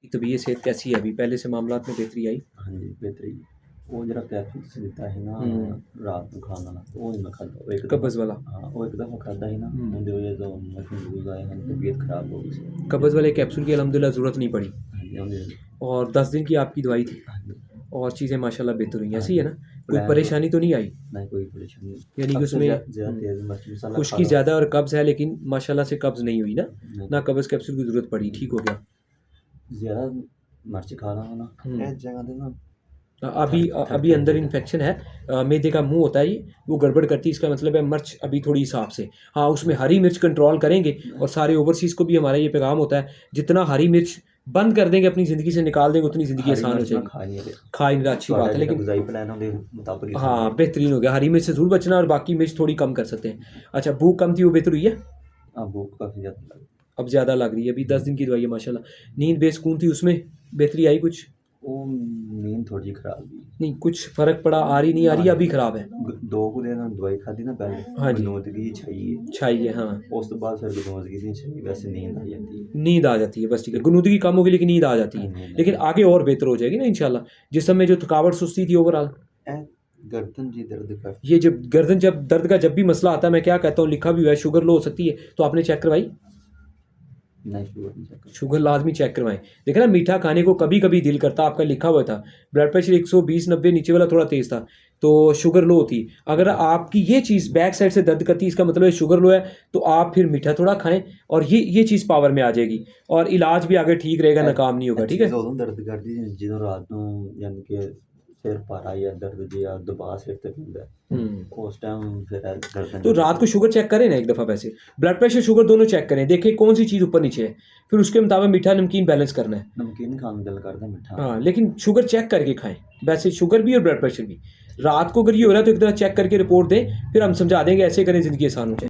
तबीयत सेहत कैसी है अभी? पहले से मामलात में बेहतरी आई? हाँ जी, बेहतरी ਉਹ ਜਿਹੜਾ ਕੈਪਸੂਲ ਤੁਸੀਂ ਦਿੱਤਾ ਸੀ ਨਾ हुँ, ਰਾਤ ਨੂੰ ਖਾਣ ਵਾਲਾ ਉਹ ਨਹੀਂ ਮੈਂ ਖਾਧਾ ਉਹ ਇੱਕ ਦਫਾ कब्ज़ वाला? ਹਾਂ ਉਹ ਇੱਕ ਦਫਾ ਖਾਧਾ ਸੀ ਨਾ हुँ, ਉਹਦੀ वजह ਤੋਂ ਮੋਸ਼ਨ लूज आए हैं तबीयत खराब हो गई सी कब्ज़ वाले कैप्सूल की अल्हम्दुलिल्लाह ज़रूरत नहीं पड़ी हाँ जी ਉਹਦੇ और 10 दिन की आपकी दवाई थी हाँ जी और चीज़ें माशाल्लाह बेहतर हुई, हाँ ऐसे ही है जी ना? कोई प्लान परेशानी तो नहीं आई? ना कोई परेशानी यानी कि सबसे उसमें ज़्यादा तेज़ मिर्च मसाला खा खुश्की लो ज़्यादा और कब्ज़ है लेकिन माशाल्लाह से कब्ज़ नहीं हुई ना? नहीं, ना कब्ज़ कैप्सूल की ज़रूरत पड़ी, ठीक हो गया। ज़्यादा मिर्च खा रहा हूँ ना हुँ। इस जगह पे ना अभी अभी अंदर इन्फेक्शन है, मैदे का मुंह होता है ये, वो गड़बड़ करती है, इसका मतलब है मिर्च अभी थोड़ी हिसाब से। हाँ, उसमें हरी मिर्च कंट्रोल करेंगे और सारे ओवरसीज़ को भी हमारा ये पैगाम होता है, जितना हरी मिर्च बंद कर देंगे अपनी ज़िंदगी से निकाल देंगे उतनी ज़िंदगी हरी आसान हो मिर्च मैं जाएगी। खा नहीं रहा खा ही नहीं रहा, अच्छी बात है, ਜਿਹੜਾ लेकिन ग़िज़ाई प्लान है ਉਹਦੇ मुताबिक ही हाँ, बेहतरीन हो गया। हरी मिर्च से ज़रूर बचना और बाकी मिर्च थोड़ी कम कर सकते हैं। अच्छा, भूख कम थी, वो बेहतर हुई है? हाँ भूख काफ़ी ज़्यादा लगी अब ज़्यादा लग रही है, अभी 10 दिन की दवाई है माशाल्लाह। नींद बेसुकून थी, उसमें बेहतरी आई कुछ? वो नींद थोड़ी जी खराब हुई नहीं, कुछ फ़र्क पड़ा, आ रही नहीं आ रही या अभी ख़राब है? दो कुछ दिन दवाई खाधी ना पहले हाँ जी। गनौदगी चाहिए छाई है, हाँ। उस तो बाद फिर गनौदगी नहीं चाहिए वैसे नींद आ जाती है नींद आ जाती है, बस ठीक है। गुनूदगी कम होगी लेकिन नींद आ जाती हाँ, है। नींद आ लेकिन जाती आगे और बेहतर हो जाएगी ना इंशाल्लाह। जिस्म में जो थकावट सुस्ती थी ओवरऑल, है गर्दन जी दर्द कर ये जब गर्दन जब दर्द का जब भी मसला आता है, मैं क्या कहता हूँ, लिखा भी हुआ है शुगर लो हो सकती है, तो आपने चेक करवाई? नहीं शुगर नहीं चेक शुगर लाज़मी चेक करवाएँ। देखें ना, मीठा खाने को कभी-कभी दिल करता, आपका लिखा हुआ था। ब्लड प्रेशर 120/90 नीचे वाला थोड़ा तेज़ था, तो शुगर लो थी। अगर आपकी ये चीज़ बैक साइड से दर्द करती है, इसका मतलब है शुगर लो है, तो आप फिर मीठा थोड़ा खाएँ और ये चीज़ पावर में आ जाएगी और इलाज भी आगे ठीक रहेगा, नाकाम नहीं होगा, ठीक है? उਦੋਂ दर्द करदी ਜਦੋਂ ਰਾਤ ਨੂੰ ਯਾਨੀ ਕਿ ਸਿਰ ਭਾਰਾ ਜਾਂ ਦਰਦ ਜਿਹਾ ਦਬਾਅ ਸਿਰ ਤੇ ਪੈਂਦਾ हुँ। ਉਸ ਟਾਈਮ ਫਿਰ गर्दन तो रात को शुगर चेक करें ना एक दफ़ा, वैसे ब्लड प्रेशर शुगर दोनों चेक करें, देखें कौन सी चीज़ ऊपर नीचे है, फिर उसके मुताबिक मीठा नमकीन बैलेंस करना है। नमकीन खाने का दिल करता मिठा हाँ, लेकिन शुगर चेक करके खाएं, वैसे शुगर भी और ब्लड प्रेशर भी। रात को अगर ये हो रहा है तो एक दफ़ा चेक करके रिपोर्ट दें, फिर हम समझा देंगे, ऐसे करें ज़िंदगी आसान हो जाए।